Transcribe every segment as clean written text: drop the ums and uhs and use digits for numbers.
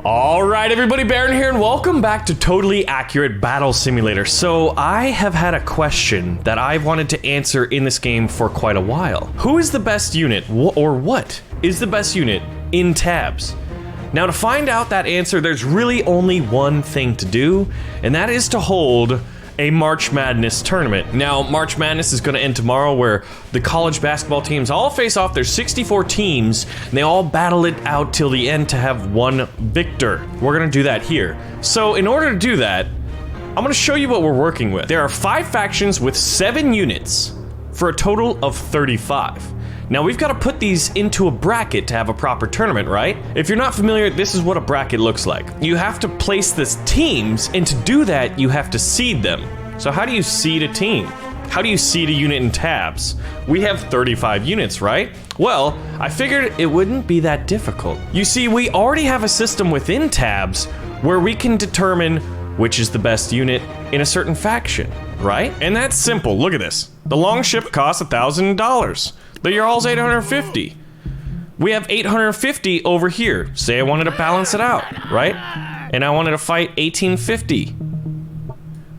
Alright everybody, Baron here and welcome back to Totally Accurate Battle Simulator. So I have had a question that I've wanted to answer in this game for quite a while. Who is the best unit, or what is the best unit in tabs? Now to find out that answer, there's really only one thing to do, and that is to hold a March Madness tournament. Now, March Madness is going to end tomorrow where the college basketball teams all face off. There's 64 teams, and they all battle it out till the end to have one victor. We're going to do that here. So in order to do that, I'm going to show you what we're working with. There are 5 factions with 7 units for a total of 35. Now we've got to put these into a bracket to have a proper tournament, right? If you're not familiar, this is what a bracket looks like. You have to place the teams, and to do that, you have to seed them. So how do you seed a team? How do you seed a unit in tabs? We have 35 units, right? Well, I figured it wouldn't be that difficult. You see, we already have a system within tabs where we can determine which is the best unit in a certain faction, right? And that's simple. Look at this. The longship costs $1,000. The Jarl's 850. We have 850 over here. Say I wanted to balance it out, right? And I wanted to fight 1850.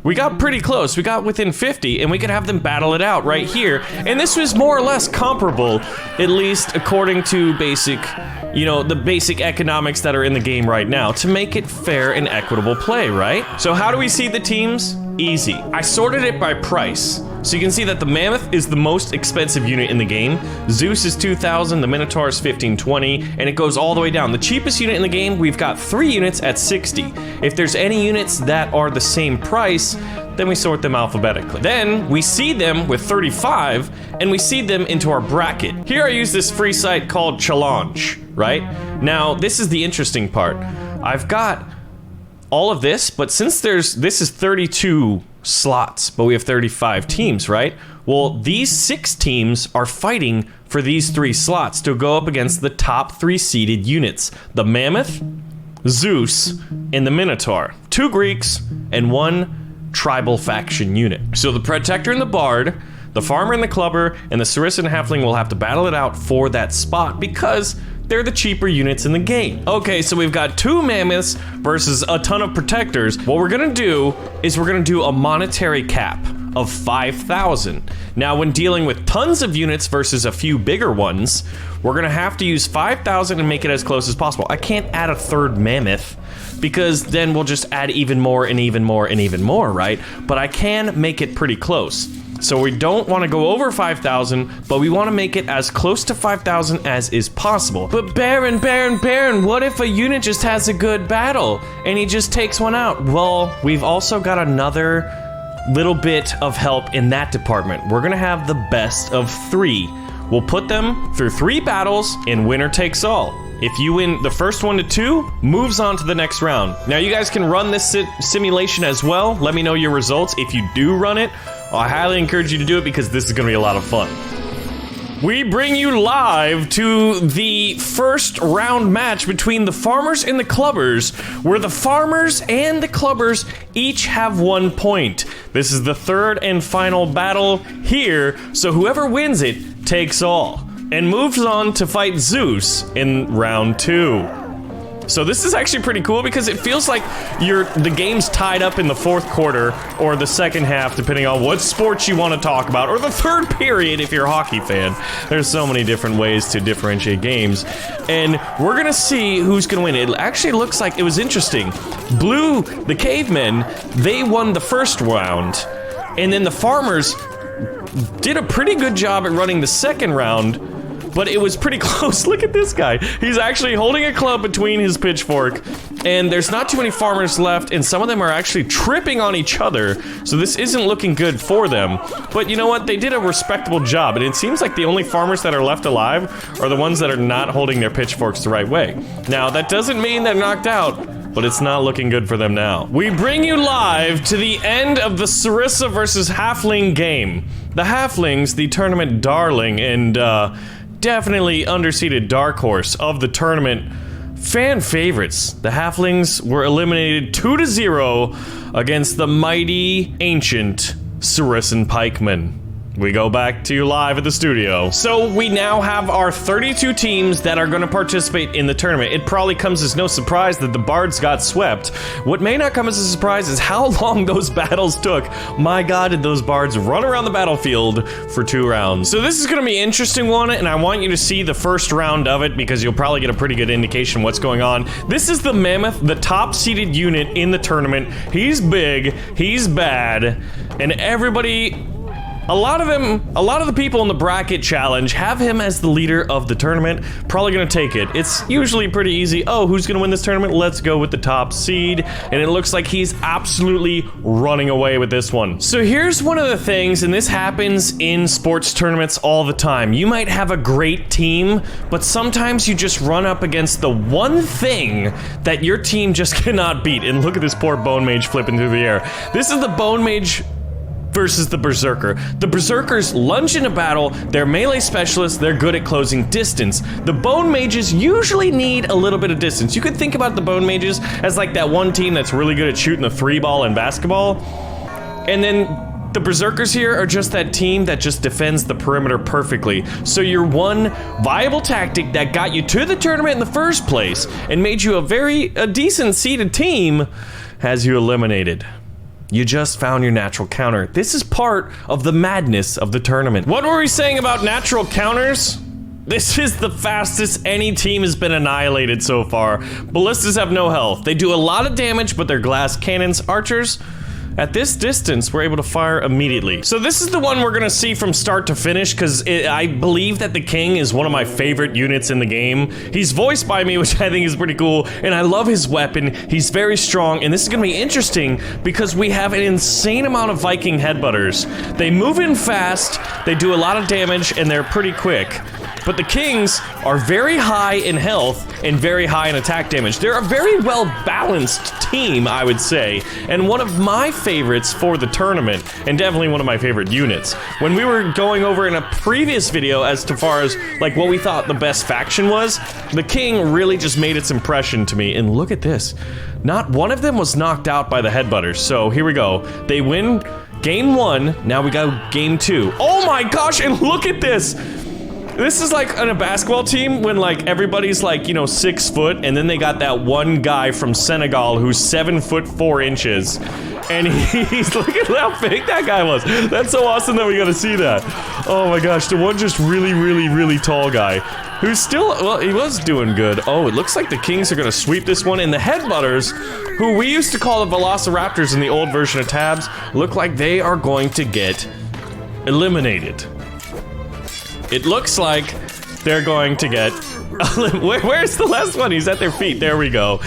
We got pretty close. We got within 50, and we could have them battle it out right here. And this was more or less comparable, at least according to basic, the basic economics that are in the game right now, to make it fair and equitable play, right? So how do we seed the teams? Easy. I sorted it by price. So you can see that the Mammoth is the most expensive unit in the game. Zeus is 2,000, the Minotaur is 1,520, and it goes all the way down. The cheapest unit in the game, we've got 3 units at 60. If there's any units that are the same price, then we sort them alphabetically. Then we seed them with 35, and we seed them into our bracket. Here I use this free site called Challenge, right? Now, this is the interesting part. I've got all of this, but since this is 32 slots, but we have 35 teams, right? Well, these 6 teams are fighting for these 3 slots to go up against the top 3 seeded units. The Mammoth, Zeus, and the Minotaur. 2 Greeks, and 1 tribal faction unit. So the Protector and the Bard, the Farmer and the Clubber, and the Saracen Halfling will have to battle it out for that spot because they're the cheaper units in the game. Okay, so we've got 2 Mammoths versus a ton of Protectors. What we're gonna do is we're gonna do a monetary cap of 5,000. Now, when dealing with tons of units versus a few bigger ones, we're gonna have to use 5,000 and make it as close as possible. I can't add a 3rd Mammoth because then we'll just add even more and even more and even more, right? But I can make it pretty close. So we don't want to go over 5,000, but we want to make it as close to 5,000 as is possible. But Baron, what if a unit just has a good battle and he just takes one out? Well, we've also got another little bit of help in that department. We're gonna have the best of 3. We'll put them through 3 battles and winner takes all. If you win the first 1 to 2, moves on to the next round. Now you guys can run this simulation as well. Let me know your results. If you do run it, I highly encourage you to do it because this is going to be a lot of fun. We bring you live to the first round match between the Farmers and the Clubbers, where the Farmers and the Clubbers each have 1 point. This is the 3rd and final battle here, so whoever wins it takes all and moves on to fight Zeus in round 2. So this is actually pretty cool because it feels like the game's tied up in the 4th quarter or the 2nd half, depending on what sports you want to talk about, or the 3rd period if you're a hockey fan. There's so many different ways to differentiate games, and we're gonna see who's gonna win. It actually looks like it was interesting. Blue, the Cavemen, they won the 1st round, and then the Farmers did a pretty good job at running the 2nd round, but it was pretty close. Look at this guy. He's actually holding a club between his pitchfork, and there's not too many Farmers left, and some of them are actually tripping on each other, so this isn't looking good for them. But you know what? They did a respectable job, and it seems like the only Farmers that are left alive are the ones that are not holding their pitchforks the right way. Now, that doesn't mean they're knocked out, but it's not looking good for them now. We bring you live to the end of the Sarissa versus Halfling game. The Halflings, the tournament darling, and definitely underseeded dark horse of the tournament. Fan favorites. The Halflings were eliminated 2-0 against the mighty, ancient Saracen Pikemen. We go back to you live at the studio. So we now have our 32 teams that are going to participate in the tournament. It probably comes as no surprise that the bards got swept. What may not come as a surprise is how long those battles took. My god, did those bards run around the battlefield for 2 rounds. So this is going to be an interesting one, and I want you to see the first round of it because you'll probably get a pretty good indication what's going on. This is the Mammoth, the top seeded unit in the tournament. He's big, he's bad, and everybody... A lot of the people in the bracket challenge have him as the leader of the tournament. Probably gonna take it. It's usually pretty easy. Oh, who's gonna win this tournament? Let's go with the top seed. And it looks like he's absolutely running away with this one. So here's one of the things, and this happens in sports tournaments all the time. You might have a great team, but sometimes you just run up against the one thing that your team just cannot beat. And look at this poor Bone Mage flipping through the air. This is the Bone Mage versus the Berserker. The Berserkers lunge into battle, they're melee specialists, they're good at closing distance. The Bone Mages usually need a little bit of distance. You could think about the Bone Mages as like that one team that's really good at shooting the 3-ball in basketball. And then the Berserkers here are just that team that just defends the perimeter perfectly. So your one viable tactic that got you to the tournament in the first place and made you a decent seeded team has you eliminated. You just found your natural counter. This is part of the madness of the tournament. What were we saying about natural counters? This is the fastest any team has been annihilated so far. Ballistas have no health. They do a lot of damage, but they're glass cannons. Archers, at this distance, we're able to fire immediately. So this is the one we're gonna see from start to finish, because I believe that the King is one of my favorite units in the game. He's voiced by me, which I think is pretty cool, and I love his weapon. He's very strong, and this is gonna be interesting because we have an insane amount of Viking headbutters. They move in fast, they do a lot of damage, and they're pretty quick. But the Kings are very high in health and very high in attack damage. They're a very well-balanced team, I would say, and one of my favorites for the tournament, and definitely one of my favorite units. When we were going over in a previous video as to far as like what we thought the best faction was, the King really just made its impression to me, and look at this. Not one of them was knocked out by the headbutters, so here we go. They win game 1, now we go game 2. Oh my gosh, and look at this! This is like on a basketball team when like everybody's like, you know, 6 foot, and then they got that one guy from Senegal who's 7 foot 4 inches. And he's, look at how big that guy was. That's so awesome that we got to see that. Oh my gosh, the one just really tall guy. Who's still, well, he was doing good. Oh, it looks like the Kings are gonna sweep this one, and the Headbutters, who we used to call the Velociraptors in the old version of Tabs, look like they are going to get eliminated. It looks like they're going to get... Where's the last one? He's at their feet. There we go.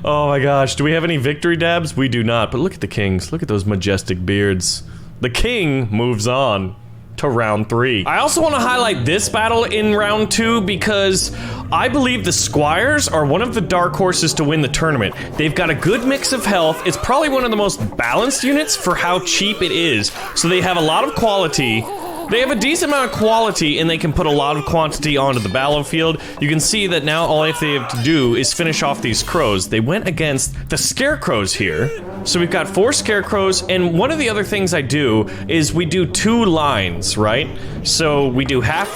Oh my gosh. Do we have any victory dabs? We do not. But look at the Kings. Look at those majestic beards. The King moves on to round 3. I also want to highlight this battle in round 2 because I believe the Squires are one of the dark horses to win the tournament. They've got a good mix of health. It's probably one of the most balanced units for how cheap it is. So they have a lot of quality. They have a decent amount of quality, and they can put a lot of quantity onto the battlefield. You can see that now all they have to do is finish off these crows. They went against the scarecrows here. So we've got 4 scarecrows, and one of the other things I do is we do 2 lines, right? So we do half,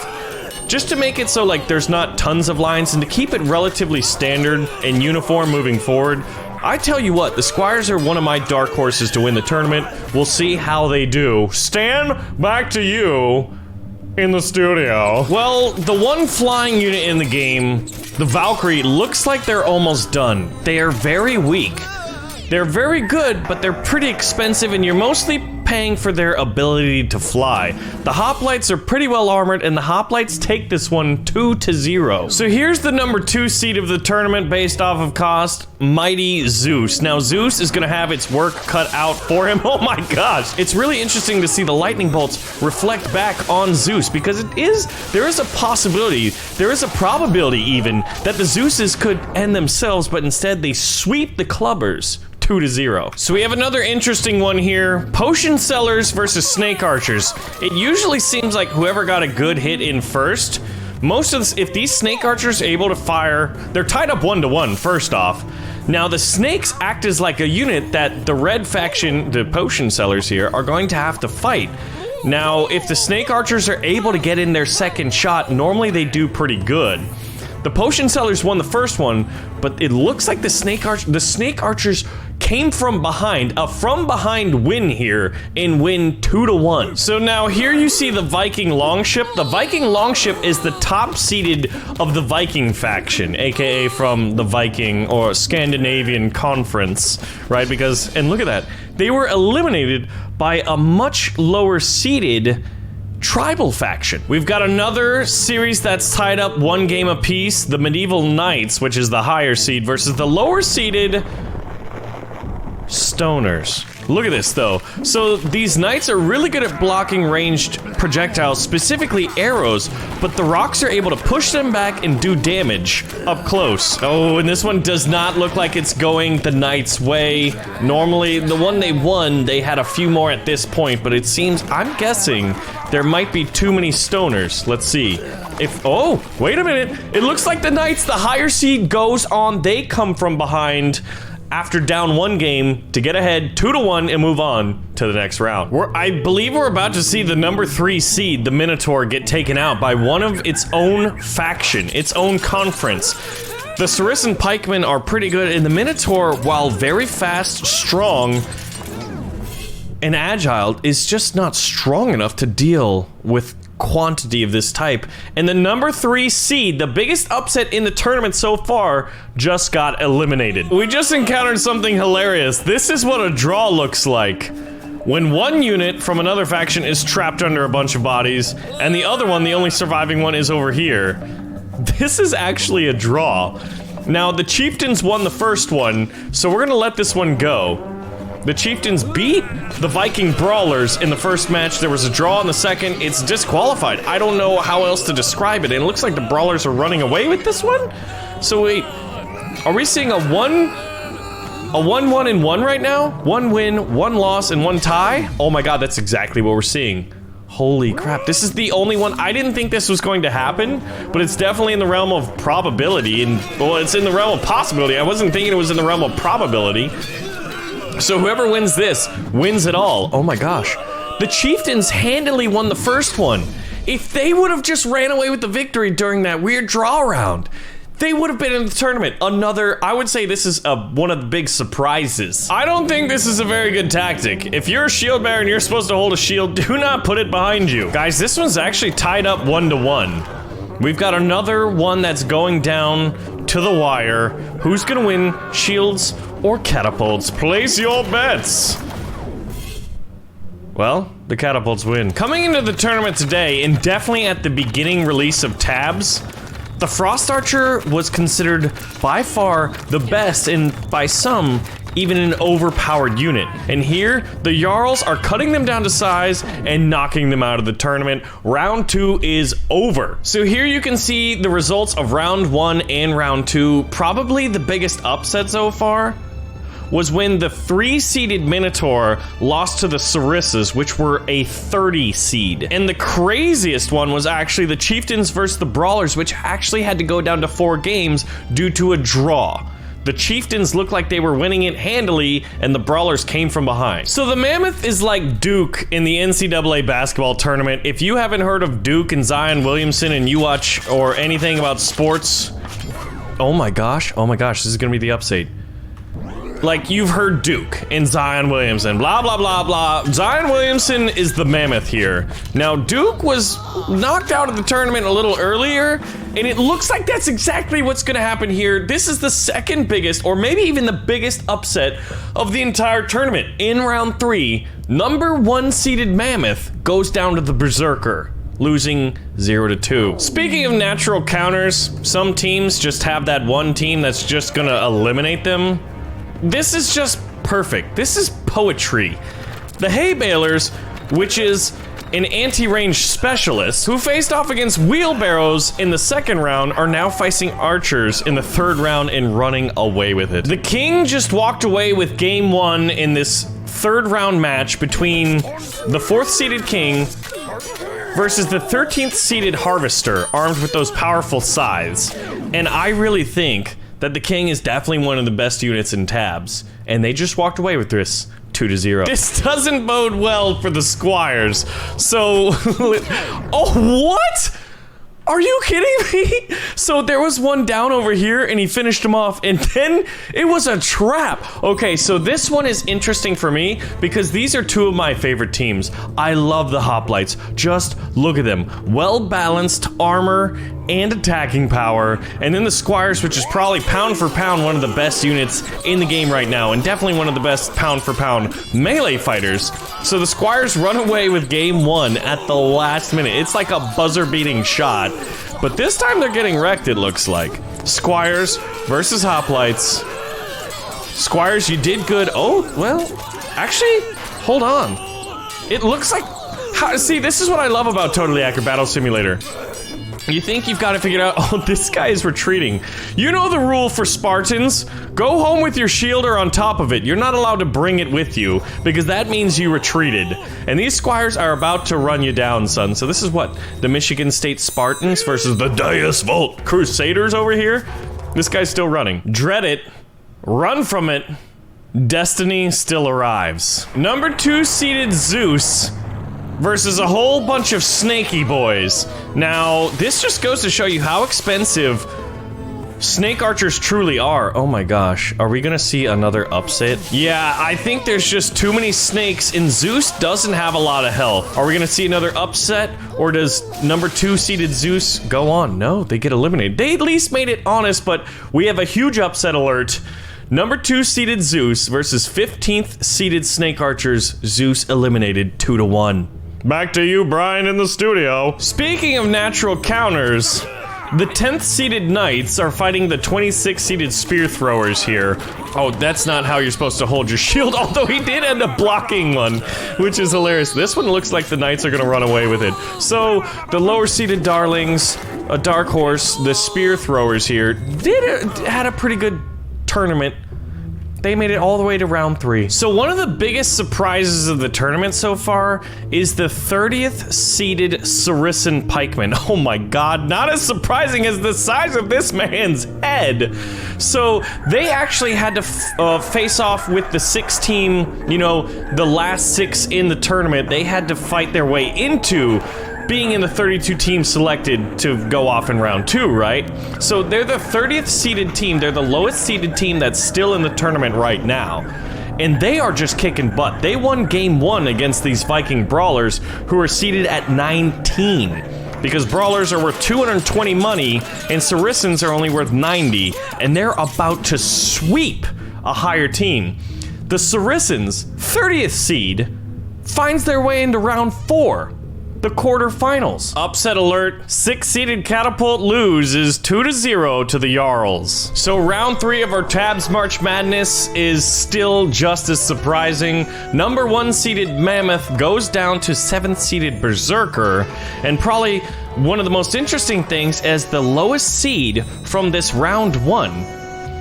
just to make it so like there's not tons of lines, and to keep it relatively standard and uniform moving forward. I tell you what, the Squires are one of my dark horses to win the tournament. We'll see how they do. Stan, back to you in the studio. Well, the one flying unit in the game, the Valkyrie, looks like they're almost done. They are very weak. They're very good, but they're pretty expensive, and you're mostly paying for their ability to fly. The hoplites are pretty well armored, and the hoplites take this one 2-0. So here's the number 2 seed of the tournament based off of cost, Mighty Zeus. Now Zeus is gonna have its work cut out for him. Oh my gosh. It's really interesting to see the lightning bolts reflect back on Zeus, because there is a possibility, there is a probability even, that the Zeuses could end themselves, but instead they sweep the clubbers 2-0. So we have another interesting one here. Potion sellers versus snake archers. It usually seems like whoever got a good hit in first, most of this, if these snake archers are able to fire, they're tied up 1-1 first off. Now the snakes act as like a unit that the red faction, the potion sellers here, are going to have to fight. Now, if the snake archers are able to get in their second shot, normally they do pretty good. The potion sellers won the first one, but it looks like the snake archers came from behind. A from behind win here and win 2-1. So now here you see the Viking longship. The Viking longship is the top seeded of the Viking faction, aka from the Viking or Scandinavian conference, right? Because, and look at that, they were eliminated by a much lower seeded tribal faction. We've got another series that's tied up 1 game apiece, the Medieval Knights, which is the higher seed, versus the lower seeded Stoners. Look at this though. So these knights are really good at blocking ranged projectiles, specifically arrows, but the rocks are able to push them back and do damage up close. Oh, and this one does not look like it's going the knights' way. Normally, the one they won, they had a few more at this point, but it seems, I'm guessing, there might be too many Stoners. Let's see. If, oh, wait a minute. It looks like the knights, the higher seed goes on. They come from behind after down 1 game to get ahead 2-1 and move on to the next round. I believe we're about to see the number 3 seed, the Minotaur, get taken out by one of its own faction, its own conference. The Saracen Pikemen are pretty good, and the Minotaur, while very fast, strong, and agile, is just not strong enough to deal with quantity of this type. And the number 3 seed, the biggest upset in the tournament so far, just got eliminated. We just encountered something hilarious. This is what a draw looks like when one unit from another faction is trapped under a bunch of bodies, and the other one, the only surviving one, is over here. This is actually a draw. Now, the chieftains won the first one, so we're gonna let this one go. The chieftains beat the Viking brawlers in the first match. There was a draw in the second. It's disqualified. I don't know how else to describe it. And it looks like the brawlers are running away with this one. So wait, are we seeing a 1-1 and 1 right now? 1 win, 1 loss, and 1 tie? Oh my god, that's exactly what we're seeing. Holy crap, this is the only one. I didn't think this was going to happen, but it's definitely in the realm of probability. And, well, it's in the realm of possibility. I wasn't thinking it was in the realm of probability. So whoever wins this, wins it all. Oh my gosh. The chieftains handily won the first one. If they would have just ran away with the victory during that weird draw round, they would have been in the tournament. I would say this is one of the big surprises. I don't think this is a very good tactic. If you're a shield bearer and you're supposed to hold a shield, do not put it behind you. Guys, this one's actually tied up 1-1. We've got another one that's going down to the wire. Who's gonna win, shields or catapults? Place your bets. Well, the catapults win. Coming into the tournament today, and definitely at the beginning release of tabs, the Frost Archer was considered by far the best, and by some, even an overpowered unit. And here, the Jarls are cutting them down to size and knocking them out of the tournament. Round 2 is over. So here you can see the results of round 1 and round 2. Probably the biggest upset so far was when the 3-seeded Minotaur lost to the Saracens, which were a 30 seed. And the craziest one was actually the Chieftains versus the Brawlers, which actually had to go down to 4 games due to a draw. The Chieftains looked like they were winning it handily, and the Brawlers came from behind. So the Mammoth is like Duke in the NCAA basketball tournament. If you haven't heard of Duke and Zion Williamson and you watch or anything about sports, oh my gosh, this is gonna be the upside. Like, you've heard Duke and Zion Williamson, blah, blah, blah, blah. Zion Williamson is the Mammoth here. Now, Duke was knocked out of the tournament a little earlier, and it looks like that's exactly what's gonna happen here. This is the second biggest, or maybe even the biggest upset of the entire tournament. In round 3, number 1 seeded Mammoth goes down to the Berserker, losing 0-2. Speaking of natural counters, some teams just have that one team that's just gonna eliminate them. This is just perfect. This is poetry. The Haybalers, which is an anti-range specialist who faced off against wheelbarrows in the second round, are now facing archers in the third round and running away with it. The King just walked away with game 1 in this third round match between the 4th seeded King versus the 13th seeded Harvester, armed with those powerful scythes. And I really think that the King is definitely one of the best units in tabs, and they just walked away with this 2-0. This doesn't bode well for the Squires. So, oh, what? Are you kidding me? So there was one down over here and he finished him off and then it was a trap. Okay, so this one is interesting for me because these are two of my favorite teams. I love the hoplites. Just look at them. Well-balanced armor and attacking power. And then the Squires, which is probably pound for pound one of the best units in the game right now and definitely one of the best pound for pound melee fighters. So the Squires run away with game one at the last minute. It's like a buzzer-beating shot. But this time they're getting wrecked, it looks like. Squires versus hoplites. Squires, you did good. Oh, well, actually, hold on. It looks like... see, this is what I love about Totally Accurate Battle Simulator. You think you've got it figured out? Oh, this guy is retreating. You know the rule for Spartans? Go home with your shield or on top of it. You're not allowed to bring it with you, because that means you retreated. And these Squires are about to run you down, son. So this is what? The Michigan State Spartans versus the Deus Vult Crusaders over here? This guy's still running. Dread it. Run from it. Destiny still arrives. Number 2 seeded Zeus versus a whole bunch of snaky boys. Now, this just goes to show you how expensive snake archers truly are. Oh my gosh, are we gonna see another upset? Yeah, I think there's just too many snakes and Zeus doesn't have a lot of health. Are we gonna see another upset or does number 2 seeded Zeus go on? No, they get eliminated. They at least made it honest, but we have a huge upset alert. Number 2 seeded Zeus versus 15th seeded snake archers. Zeus eliminated 2-1. Back to you, Brian, in the studio. Speaking of natural counters, the 10th seeded knights are fighting the 26th seeded spear throwers here. Oh, that's not how you're supposed to hold your shield, although he did end up blocking one, which is hilarious. This one looks like the knights are gonna run away with it. So, the lower seeded darlings, a dark horse, the spear throwers here, had a pretty good tournament. They made it all the way to round 3. So one of the biggest surprises of the tournament so far is the 30th seeded Saracen Pikemen. Oh my god, not as surprising as the size of this man's head. So they actually had to face off with the 6 team, you know, the last 6 in the tournament. They had to fight their way into being in the 32 teams selected to go off in round 2, right? So they're the 30th seeded team. They're the lowest seeded team that's still in the tournament right now. And they are just kicking butt. They won game 1 against these Viking Brawlers who are seeded at 19. Because Brawlers are worth 220 money and Saracens are only worth 90. And they're about to sweep a higher team. The Saracens, 30th seed, finds their way into round 4. The quarterfinals. Upset alert, 6-seeded Catapult loses 2-0 to the Jarls. So round 3 of our Tabs March Madness is still just as surprising. Number 1 seeded Mammoth goes down to 7th seeded Berserker, and probably one of the most interesting things is the lowest seed from this round 1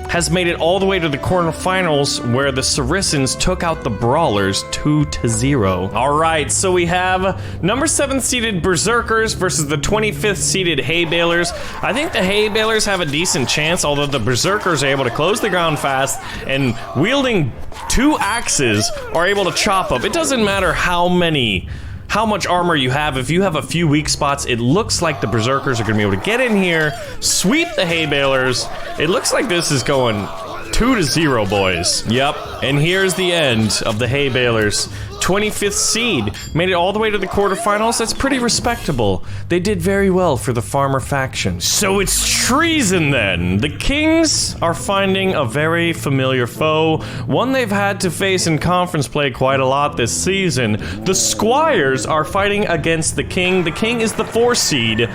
has made it all the way to the quarterfinals where the Saracens took out the Brawlers 2-0. Alright, so we have number 7 seeded Berserkers versus the 25th seeded Haybalers. I think the Haybalers have a decent chance, although the Berserkers are able to close the ground fast and wielding 2 axes are able to chop up. It doesn't matter how much armor you have. If you have a few weak spots, it looks like the Berserkers are gonna be able to get in here, sweep the Haybalers. It looks like this is going 2-0, boys. Yep, and here's the end of the Haybalers. 25th seed, made it all the way to the quarterfinals. That's pretty respectable. They did very well for the farmer faction. So it's treason then. The Kings are finding a very familiar foe, one they've had to face in conference play quite a lot this season. The Squires are fighting against the King. The King is the 4 seed,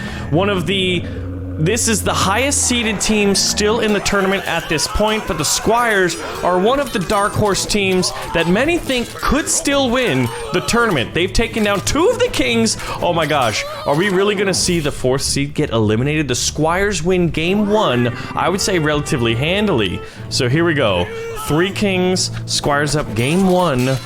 this is the highest seeded team still in the tournament at this point, but the Squires are one of the dark horse teams that many think could still win the tournament. They've taken down 2 of the Kings. Oh my gosh, are we really gonna see the 4th seed get eliminated? The Squires win game 1, I would say relatively handily. So here we go. 3 Kings, Squires up game 1.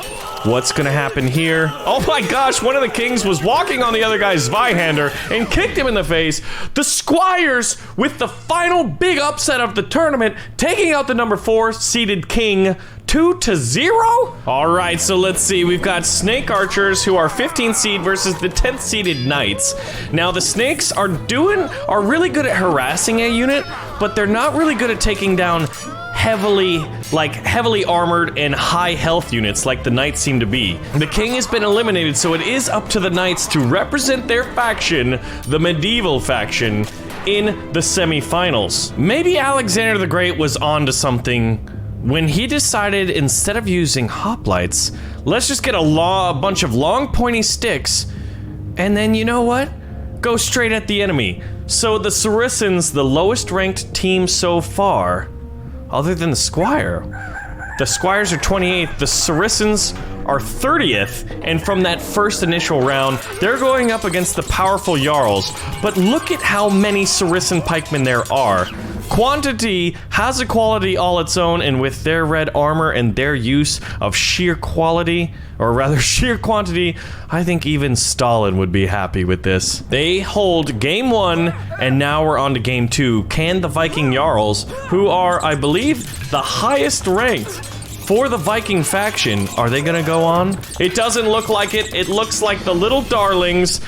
What's gonna happen here? Oh my gosh, one of the kings was walking on the other guy's Zweihander and kicked him in the face. The Squires, with the final big upset of the tournament, taking out the number 4 seeded king 2-0? Alright, so let's see. We've got Snake Archers, who are 15th seed versus the 10th seeded Knights. Now, the Snakes are really good at harassing a unit, but they're not really good at taking down heavily armored and high health units like the Knights seem to be. The king has been eliminated, so it is up to the Knights to represent their faction, the medieval faction, in the semi-finals. Maybe Alexander the Great was onto something when he decided, instead of using hoplites, let's just get a bunch of long pointy sticks, and then, you know what? Go straight at the enemy. So the Saracens, the lowest ranked team so far, other than the Squire. The Squires are 28th, the Saracens are 30th, and from that first initial round, they're going up against the powerful Jarls. But look at how many Saracen Pikemen there are. Quantity has a quality all its own, and with their red armor and their use of sheer quality, or rather sheer quantity, I think even Stalin would be happy with this. They hold game 1, and now we're on to game 2. Can the Viking Jarls, who are, I believe, the highest ranked for the Viking faction, are they gonna go on? It doesn't look like it. It looks like the little darlings.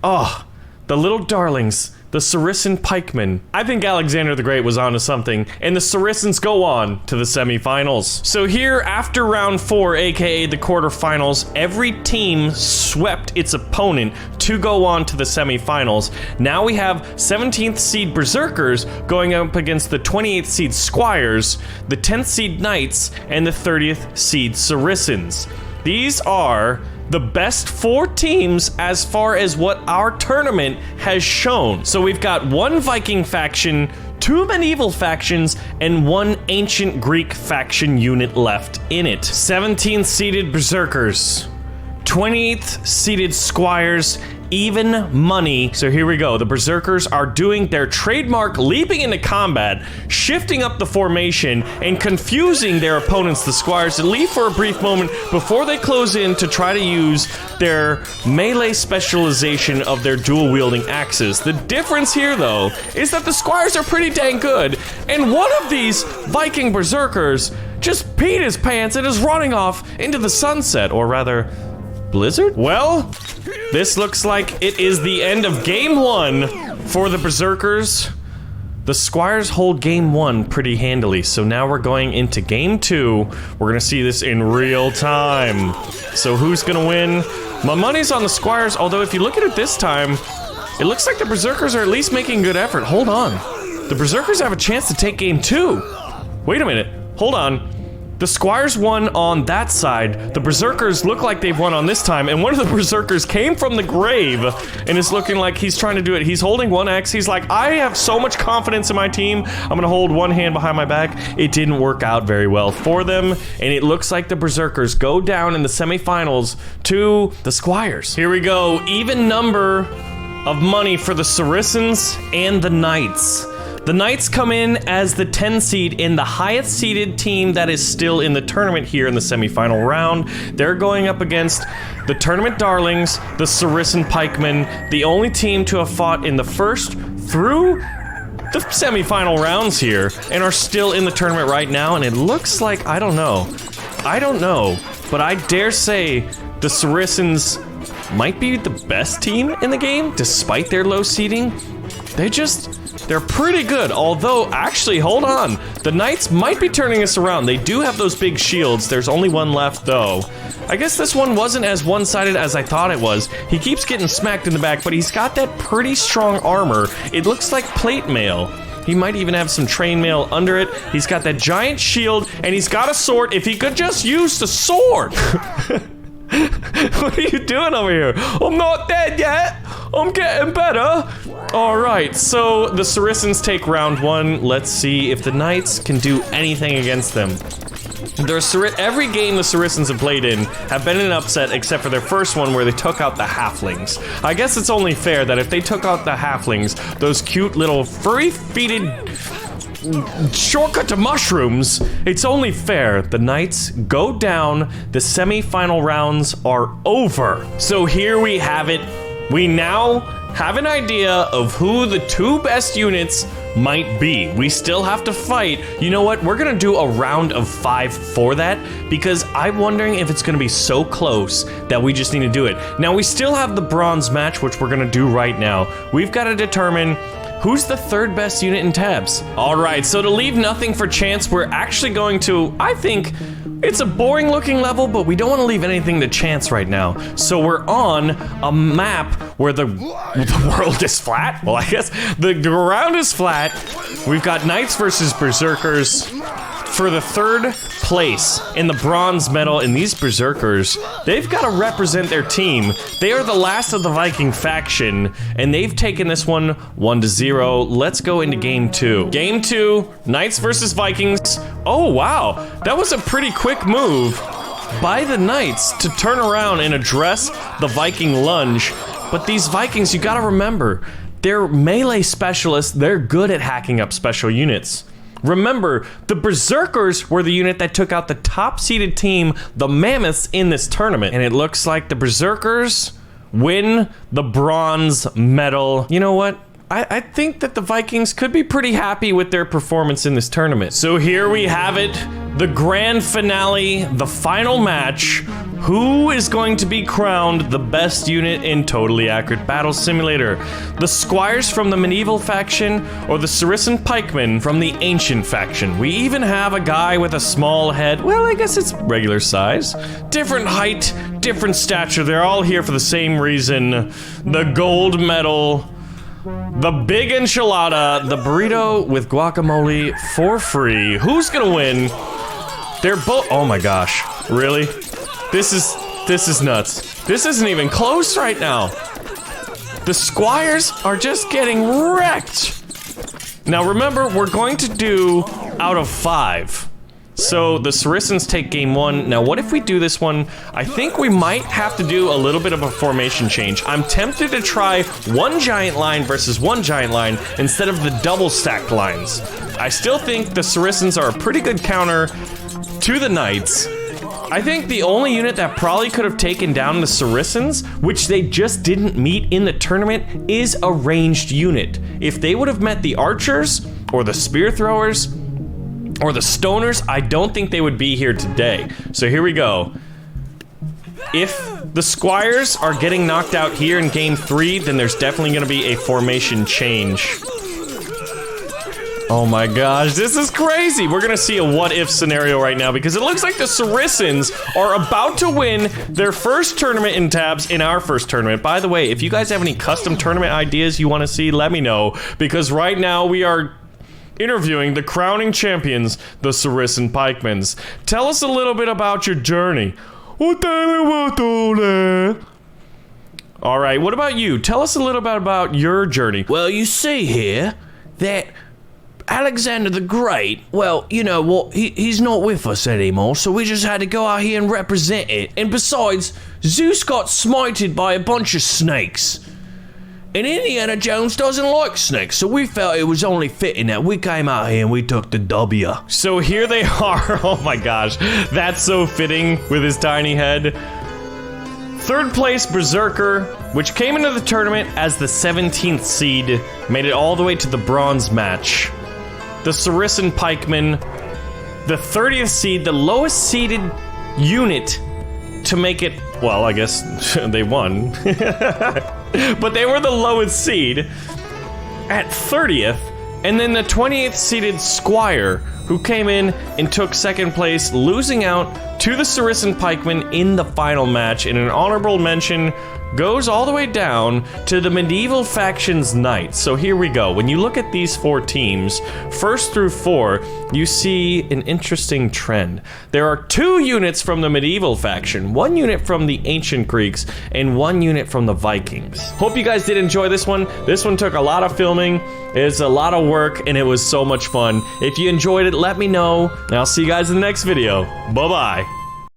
Oh, the little darlings. The Saracen Pikemen. I think Alexander the Great was onto something, and the Saracens go on to the semi-finals. So here, after round 4, aka the quarterfinals, every team swept its opponent to go on to the semi-finals. Now we have 17th seed Berserkers going up against the 28th seed Squires, the 10th seed Knights, and the 30th seed Saracens. These are the best 4 teams as far as what our tournament has shown. So we've got 1 Viking faction, 2 medieval factions, and 1 ancient Greek faction unit left in it. 17th seeded Berserkers, 28th seeded Squires, even money. So here we go. The Berserkers are doing their trademark leaping into combat, shifting up the formation, and confusing their opponents, the Squires, to leave for a brief moment before they close in to try to use their melee specialization of their dual-wielding axes. The difference here, though, is that the Squires are pretty dang good, and one of these Viking Berserkers just peed his pants and is running off into the sunset, or rather, blizzard? Well, this looks like it is the end of game 1 for the Berserkers. The Squires hold game 1 pretty handily, so now we're going into game 2. We're gonna see this in real time. So who's gonna win? My money's on the Squires, although if you look at it this time, it looks like the Berserkers are at least making good effort. Hold on. The Berserkers have a chance to take game 2. Wait a minute. Hold on. The Squires won on that side. The Berserkers look like they've won on this time, and one of the Berserkers came from the grave and is looking like he's trying to do it. He's holding 1 axe. He's like, I have so much confidence in my team. I'm gonna hold 1 hand behind my back. It didn't work out very well for them, and it looks like the Berserkers go down in the semifinals to the Squires. Here we go. Even number of money for the Saracens and the Knights. The Knights come in as the 10 seed in the highest seeded team that is still in the tournament here in the semifinal round. They're going up against the tournament darlings, the Saracen Pikemen, the only team to have fought in the first through the semifinal rounds here, and are still in the tournament right now, and it looks like, I don't know, but I dare say the Saracens might be the best team in the game, despite their low seeding. They're pretty good, although, actually, hold on. The Knights might be turning us around. They do have those big shields. There's only 1 left, though. I guess this one wasn't as one-sided as I thought it was. He keeps getting smacked in the back, but he's got that pretty strong armor. It looks like plate mail. He might even have some train mail under it. He's got that giant shield, and he's got a sword. If he could just use the sword! What are you doing over here? I'm not dead yet. I'm getting better. All right, so the Saracens take round 1. Let's see if the Knights can do anything against them. Every game the Saracens have played in have been an upset except for their first one where they took out the halflings. I guess it's only fair that if they took out the halflings, those cute little furry-feeted shortcut to mushrooms. It's only fair. The knights go down. The semi-final rounds are over. So here we have it. We now have an idea of who the 2 best units might be. We still have to fight. You know what? We're gonna do a round of 5 for that because I'm wondering if it's gonna be so close that we just need to do it. Now, we still have the bronze match, which we're gonna do right now. We've got to determine who's the 3rd best unit in tabs. All right, so to leave nothing for chance, we're actually going to, I think, it's a boring looking level, but we don't want to leave anything to chance right now. So we're on a map where the world is flat. Well, I guess the ground is flat. We've got knights versus berserkers for the 3rd place in the bronze medal. In these berserkers, they've got to represent their team. They are the last of the Viking faction, and they've taken this one 1-0. Let's go into game 2. Game 2, knights versus Vikings. Oh, wow. That was a pretty quick move by the knights to turn around and address the Viking lunge. But these Vikings, you gotta remember, they're melee specialists. They're good at hacking up special units. Remember, the Berserkers were the unit that took out the top-seeded team, the Mammoths, in this tournament. And it looks like the Berserkers win the bronze medal. You know what? I think that the Vikings could be pretty happy with their performance in this tournament. So here we have it, the grand finale, the final match. Who is going to be crowned the best unit in Totally Accurate Battle Simulator? The Squires from the medieval faction or the Saracen Pikemen from the ancient faction? We even have a guy with a small head. Well, I guess it's regular size. Different height, different stature. They're all here for the same reason. The gold medal. The big enchilada, the burrito with guacamole for free. Who's gonna win? They're both, oh my gosh, really? This is nuts. This isn't even close right now. The Squires are just getting wrecked. Now remember, we're going to do out of 5. So the Saracens take game 1. Now what if we do this one? I think we might have to do a little bit of a formation change. I'm tempted to try 1 giant line versus 1 giant line instead of the double stacked lines. I still think the Saracens are a pretty good counter to the Knights. I think the only unit that probably could have taken down the Saracens, which they just didn't meet in the tournament, is a ranged unit. If they would have met the archers or the spear throwers or the stoners, I don't think they would be here today. So here we go. If the Squires are getting knocked out here in game 3, then there's definitely gonna be a formation change. Oh my gosh, this is crazy. We're gonna see a what-if scenario right now because it looks like the Saracens are about to win their first tournament in tabs in our first tournament. By the way, if you guys have any custom tournament ideas you wanna see, let me know, because right now we are interviewing the crowning champions, the Saracen Pikemens. Tell us a little bit about your journey. All right, what about you? Tell us a little bit about your journey. Well, you see here that Alexander the Great, well, you know what, he's not with us anymore, so we just had to go out here and represent it. And besides, Zeus got smited by a bunch of snakes. And Indiana Jones doesn't like snakes, so we felt it was only fitting that we came out here and we took the W. So here they are. Oh my gosh, that's so fitting with his tiny head. Third place Berserker, which came into the tournament as the 17th seed, made it all the way to the bronze match. The Saracen Pikemen, the 30th seed, the lowest seeded unit to make it, well, I guess they won. But they were the lowest seed at 30th, and then the 28th seeded Squire, who came in and took second place, losing out to the Saracen Pikemen in the final match. And an honorable mention goes all the way down to the medieval faction's Knights. So here we go. When you look at these 4 teams, 1st through 4, you see an interesting trend. There are 2 units from the medieval faction, 1 unit from the ancient Greeks, and 1 unit from the Vikings. Hope you guys did enjoy this one. This one took a lot of filming. It's a lot of work, and it was so much fun. If you enjoyed it, let me know, and I'll see you guys in the next video. Bye-bye.